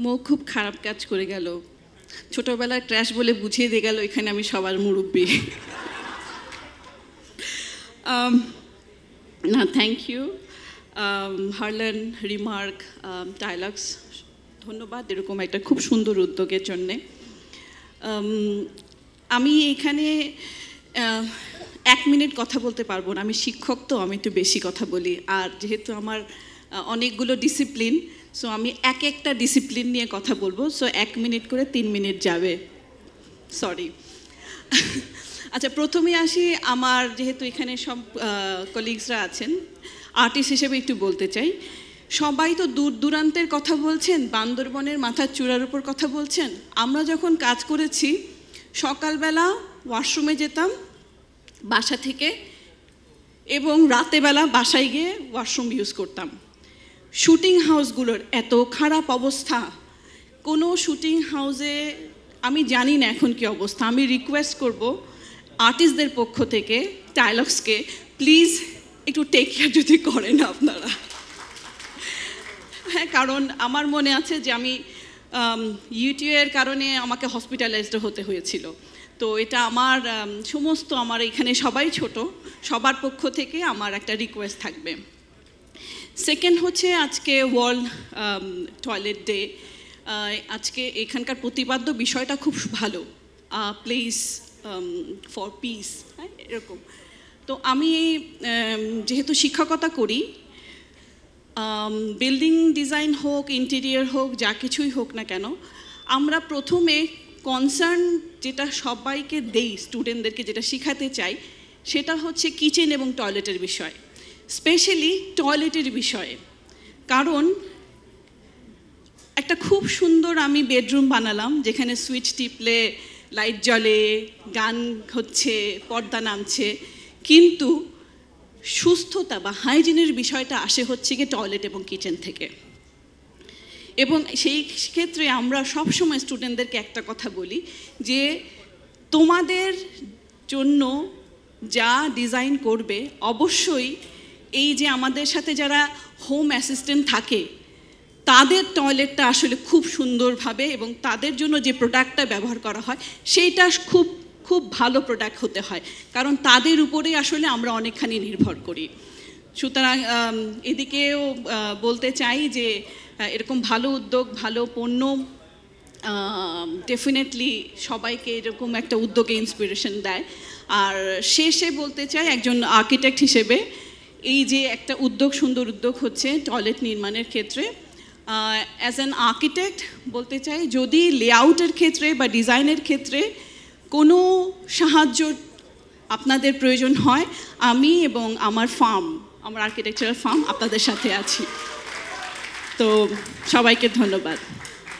মুখ খুব খারাপ কাজ করে গেল। ছোটবেলার ক্র্যাশ বলে বুঝিয়ে দিয়ে গেল এখানে আমি সবার মুরব্বী। না, থ্যাংক ইউ হারলান, রিমার্ক, ডায়ালগস, ধন্যবাদ এরকম একটা খুব সুন্দর উদ্যোগের জন্যে। আমি এখানে 1 মিনিট কথা বলতে পারবো না, আমি শিক্ষক তো, আমি একটু বেশি কথা বলি। আর যেহেতু আমার অনেকগুলো ডিসিপ্লিন, সো আমি একটা ডিসিপ্লিন নিয়ে কথা বলবো, সো 1 মিনিট করে 3 মিনিট যাবে, সরি। আচ্ছা, প্রথমে আসি, আমার যেহেতু এখানে সব কলিগসরা আছেন, আর্টিস্ট হিসেবে একটু বলতে চাই। সবাই তো দূর দূরান্তের কথা বলছেন, বান্দরবনের মাথার চূড়ার উপর কথা বলছেন। আমরা যখন কাজ করেছি সকালবেলা ওয়াশরুমে যেতাম বাসা থেকে, এবং রাতেবেলা বাসায় গিয়ে ওয়াশরুম ইউজ করতাম। শুটিং হাউসগুলোর এত খারাপ অবস্থা, কোনো শুটিং হাউসে আমি জানি না এখন কি অবস্থা। আমি রিকোয়েস্ট করব আর্টিস্টদের পক্ষ থেকে ডায়ালগসকে, প্লিজ একটু টেক কেয়ার যদি করেন আপনারা। হ্যাঁ, কারণ আমার মনে আছে যে আমি ইউটিউবের কারণে আমাকে হসপিটালাইজড হতে হয়েছিল। তো এটা আমার সমস্ত, আমার এখানে সবাই ছোট, সবার পক্ষ থেকে আমার একটা রিকোয়েস্ট থাকবে। সেকেন্ড হচ্ছে, আজকে ওয়ার্ল্ড টয়লেট ডে। আজকে এখানকার প্রতিপাদ্য বিষয়টা খুব ভালো, প্লেস ফর পিস, হ্যাঁ এরকম। তো আমি যেহেতু শিক্ষকতা করি, বিল্ডিং ডিজাইন হোক, ইন্টেরিয়ার হোক, যা কিছুই হোক না কেন, আমরা প্রথমে কনসার্ন যেটা সবাইকে দেই, স্টুডেন্টদেরকে যেটা শেখাতে চাই, সেটা হচ্ছে কিচেন এবং টয়লেটের বিষয়, স্পেশালি টয়লেটের বিষয়ে। কারণ একটা খুব সুন্দর আমি বেডরুম বানালাম, যেখানে সুইচ টিপলে লাইট জ্বলে, গান হচ্ছে, পর্দা নামছে, কিন্তু সুস্থতা বা হাইজিনের বিষয়টা আসে হচ্ছে গিয়ে টয়লেট এবং কিচেন থেকে। এবং সেই ক্ষেত্রে আমরা সবসময় স্টুডেন্টদেরকে একটা কথা বলি যে তোমাদের জন্য যা ডিজাইন করবে, অবশ্যই এই যে আমাদের সাথে যারা হোম অ্যাসিস্ট্যান্ট থাকে তাদের টয়লেটটা আসলে খুব সুন্দরভাবে, এবং তাদের জন্য যে প্রোডাক্টটা ব্যবহার করা হয় সেইটা খুব খুব ভালো প্রোডাক্ট হতে হয়, কারণ তাদের উপরেই আসলে আমরা অনেকখানি নির্ভর করি। সুতরাং এদিকেও বলতে চাই যে এরকম ভালো উদ্যোগ, ভালো পণ্য ডেফিনেটলি সবাইকে এরকম একটা উদ্যোগে ইন্সপিরেশন দেয়। আর শেষে বলতে চাই, একজন আর্কিটেক্ট হিসেবে এই যে একটা উদ্যোগ, সুন্দর উদ্যোগ হচ্ছে টয়লেট নির্মাণের ক্ষেত্রে, অ্যাজ অ্যান আর্কিটেক্ট বলতে চাই, যদি লেআউটের ক্ষেত্রে বা ডিজাইনের ক্ষেত্রে কোনো সাহায্য আপনাদের প্রয়োজন হয়, আমি এবং আমার ফার্ম, আমার আর্কিটেকচারাল ফার্ম আপনাদের সাথে আছি। তো সবাইকে ধন্যবাদ।